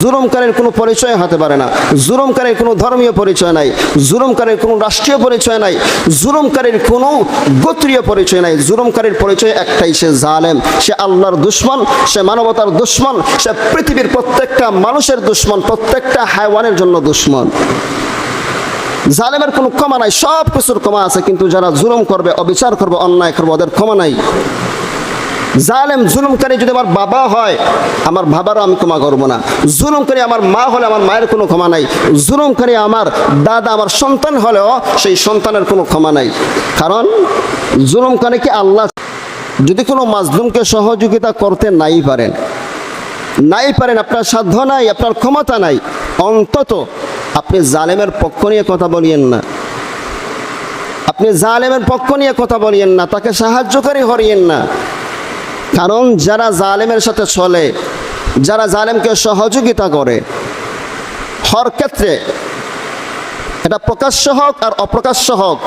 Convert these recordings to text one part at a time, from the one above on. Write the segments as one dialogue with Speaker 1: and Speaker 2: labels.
Speaker 1: জুলুমকারীর কোনো পরিচয় হতে পারে না, জুলুমকারীর কোনো ধর্মীয় পরিচয় নাই, জুলুমকারীর কোনো রাষ্ট্রীয় পরিচয় নাই, জুলুমকারীর কোনো গোত্রীয় পরিচয় নাই। জুলুমকারীর পরিচয় একটাই, সে জালেম, সে আল্লাহর দুশমন, সে মানবতার দুশমন, সে পৃথিবীর প্রত্যেকটা মানুষের দুশমন, প্রত্যেকটা হায়াওয়ানের জন্য দুশমন। জালেমের কোনো ক্ষমা নাই, সব কিছুর ক্ষমা আছে, কিন্তু যারা জুলুম করবে, অবিচার করবে, অন্যায় করবে, ওদের ক্ষমা নাই। জালেম জুলুমকারী যদি আমার বাবা হয়, আমার বাবারও আমি ক্ষমা করবো না। জুলুমকারী আমার মা হলে আমার মায়ের কোনো ক্ষমা নাই। জুলুমকারী আমার দাদা, আমার সন্তান হলেও সেই সন্তানের কোনো ক্ষমা নাই। কারণ জুলুমকারীকে আল্লাহ যদি কোনো মাজলুমকে সহযোগিতা করতে নাই পারেন, আপনার সাধ্য নাই, আপনার ক্ষমতা নাই, অন্তত আপনি জালেমের পক্ষ নিয়ে কথা বলিয়েন না। আপনি জালেমের পক্ষ নিয়ে কথা বলিয়েন না, তাকে সাহায্যকারী হরিয়েন না। কারণ যারা জালেমের সাথে চলে, যারা জালেমকে সহযোগিতা করে, হর ক্ষেত্রে এটা প্রকাশ্য হোক আর অপ্রকাশ্য হোক,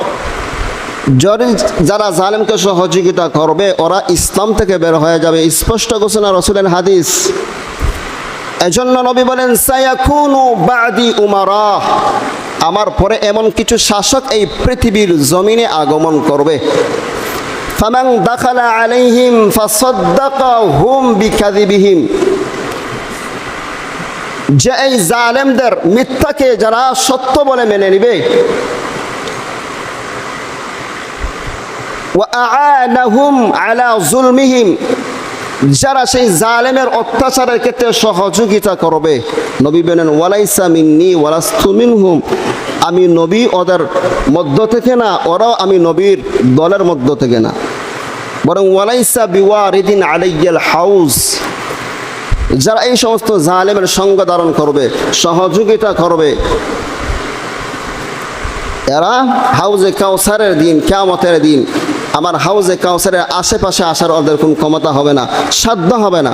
Speaker 1: যদি যারা জালেমকে সহযোগিতা করবে ওরা ইসলাম থেকে বের হয়ে যাবে। স্পষ্ট ঘোষণা রাসূলের হাদিস। এজন্য নবী বলেন, সায়াকুনু বাদি উমারা, আমার পরে এমন কিছু শাসক এই পৃথিবীর জমিনে আগমন করবে। ফামান দাখালা আলাইহিম ফাসাদ্দাকাহুম বিকাযিবিহিম, যে এই জালেমদের মিথ্যাকে যারা সত্য বলে মেনে নেবে, ওয়া আ'আনাহুম আলা যুলমিহিম, যারা সেই জালেমের অত্যাচারের ক্ষেত্রে সহযোগিতা করবে, নবী বলেন ওয়ালাইসা মিন্নি ওয়ালাস্তু মিনহুম, আমি নবী ওদের মধ্য থেকে না, ওরাও আমি নবীর দলের মধ্য থেকে না, বরং ওয়ালাইসা বিওয়ারিদিন আলাইয়াল হাউজ, যারা এই সমস্ত জালেমের সঙ্গ ধারণ করবে, সহযোগিতা করবে, এরা হাউজে কাউসারের দিন, কিয়ামতের দিন আমার হাউজে কাউসারের আশেপাশে আসার ওদের কোনো ক্ষমতা হবে না, সাধ্য হবে না।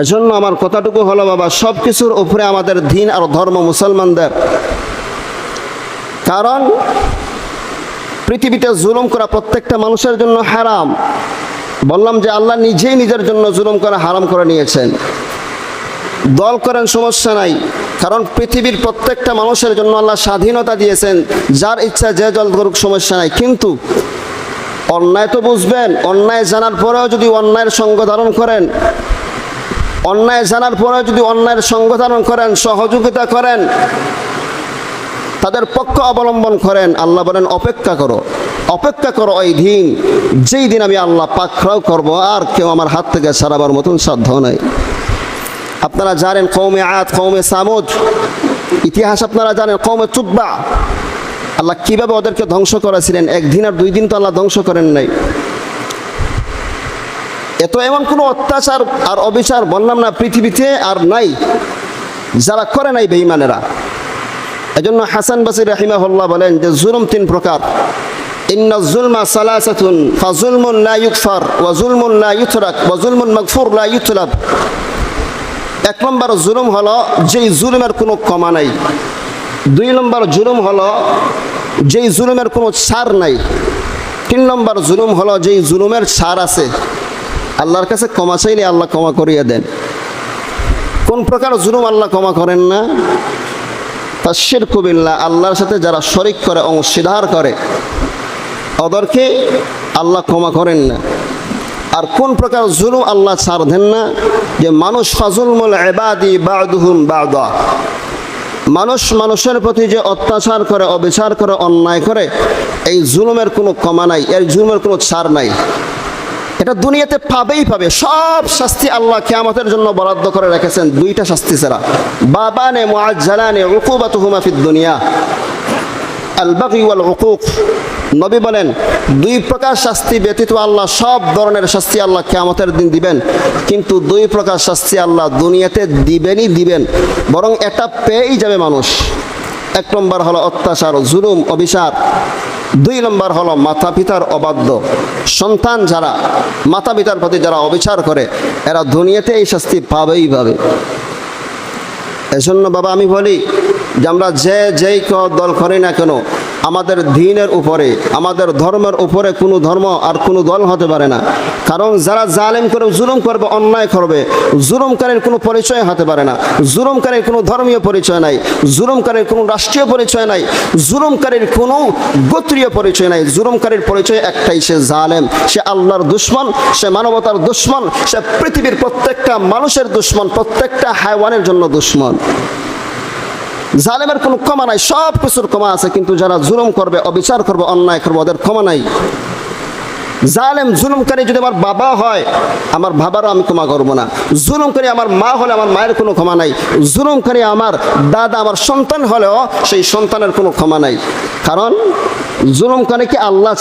Speaker 1: এজন্য আমার কথাটুকু হলো, বাবা, সব কিছুর উপরে আমাদের দিন আর ধর্ম মুসলমানদের। কারণ পৃথিবীতে জুলুম করা প্রত্যেকটা মানুষের জন্য হারাম। বললাম যে আল্লাহ নিজেই নিজের জন্য জুলুম করা হারাম করে নিয়েছেন। দল করেন, সমস্যা নাই, কারণ পৃথিবীর প্রত্যেকটা মানুষের জন্য আল্লাহ স্বাধীনতা দিয়েছেন, যার ইচ্ছা যে দল করুক, সমস্যা নাই। কিন্তু অন্যায় তো বুঝবেন, অন্যায় জানার পরেও যদি অন্যায়ের সঙ্গ ধারণ করেন, অন্যায় জানার পরেও যদি অন্যায়ের সঙ্গ ধারণ করেন, সহযোগিতা করেন, তাদের পক্ষ অবলম্বন করেন, আল্লাহ বলেন অপেক্ষা করো, অপেক্ষা করো ওই দিন, যেই দিন আমি আল্লাহ পাকড়াও করবো, আর কেউ আমার হাত থেকে ছাড়াবার মতন সাধ্য নাই। আপনারা জানেন কওমে আদ, কওমে সামুদ ইতিহাস, আপনারা জানেন কওমে তুব্বা, আল্লাহ কিভাবে ওদেরকে ধ্বংস করেছিলেন। একদিন আর দুই দিন তো আল্লাহ ধ্বংস করেন নাই। এত এমন কোনো অত্যাচার আর অবিচার বললাম না পৃথিবীতে আর নাই, যারা করে নাই বেঈমানেরা। এজন্য হাসান বসরি রাহিমাহুল্লাহ বলেন যে জুলুম তিন প্রকার। ইন্না যুলমা সালাসাতুন, ফাযুলমুন লা ইউগফার, ওয়া যুলমুন লা ইউতরাক, ওয়া যুলমুন মাগফুর লা ইউতলাব। এক নম্বর জুলুম হলো যেই জুলুমের কোনো ক্ষমা নাই। দুই নম্বর জুলুম হলো যেই জুলুমের কোনো ছাড় নাই। তিন নম্বর জুলুম হলো যেই জুলুমের ছাড় আছে, আল্লাহর কাছে ক্ষমা চাইলে আল্লাহ ক্ষমা করিয়ে দেন। কোন প্রকার জুলুম আল্লাহ ক্ষমা করেন না? তাশরিকু বিল্লাহ, আল্লাহর সাথে যারা শরীক করে, অংশীদার করে, ওদেরকে আল্লাহ ক্ষমা করেন না। আর কোন প্রকার জুলুম আল্লাহ ছাড় দেন না? যে মানুষ, ফাজুলমুল ইবাদি বা'দুহুম বা'দা, মানুষ মানুষের প্রতি যে অত্যাচার করে, অবিচার করে, অন্যায় করে, এই জুলুমের কোনো ক্ষমা নাই, এর জুলুমের কোনো ছাড় নাই। এটা দুনিয়াতে পাবেই পাবে। সব শাস্তি আল্লাহ কিয়ামতের জন্য বরাদ্দ করে রেখেছেন, দুইটা শাস্তি ছাড়া। বাবানে মুআজ্জালানে উকুবাতুহুমা ফিদ দুনিয়া, আল বাগই ওয়াল উকুক। নবী বলেন দুই প্রকার শাস্তি ব্যতীত আল্লাহ সব ধরনের শাস্তি আল্লাহ কিয়ামতের দিন দিবেন, কিন্তু দুই প্রকার শাস্তি আল্লাহ দুনিয়াতে দিবেনই দিবেন, বরং এটা পেয়েই যাবে মানুষ। এক নম্বর হলো অত্যাচার, জুলুম, অবিচার। দুই নম্বর হলো মাতা পিতার অবাধ্য সন্তান, যারা মাতা পিতার প্রতি যারা অবিচার করে, এরা দুনিয়াতে এই শাস্তি পাবেই পাবে। এজন্য বাবা আমি বলি যে আমরা যেই দল করি না কেন, আমাদের দ্বীনের উপরে, আমাদের ধর্মের উপরে কোনো ধর্ম আর কোনো দল হতে পারে না। কারণ যারা জালেম করে, জুলুম করবে, অন্যায় করবে, জুলুমকারীর কোনো পরিচয় হতে পারে না। জুলুমকারীর কোনো ধর্মীয় পরিচয় নাই, জুলুমকারীর কোনো রাষ্ট্রীয় পরিচয় নাই, জুলুমকারীর কোনো গোত্রীয় পরিচয় নাই। জুলুমকারীর পরিচয় একটাই, সে জালেম, সে আল্লাহর দুশমন, সে মানবতার দুশমন, সে পৃথিবীর প্রত্যেকটা মানুষের দুশমন, প্রত্যেকটা হায়ওয়ানের জন্য দুশমন। জালেমের কোনো ক্ষমা নাই, সব কিছুর ক্ষমা আছে, কিন্তু যারা জুলুম করবে, অবিচার করবে, অন্যায় করবে, ওদের ক্ষমা নাই। জালেম জুলুমকারী যদি আমার বাবা হয়, আমার বাবারও আমি ক্ষমা করবো না। জুলুমকারী আমার মা হলে আমার মায়ের কোনো ক্ষমা নাই। জুলুমকারী আমার দাদা, আমার সন্তান হলেও সেই সন্তানের কোনো ক্ষমা নাই। কারণ জুলুমকারীকে আল্লাহ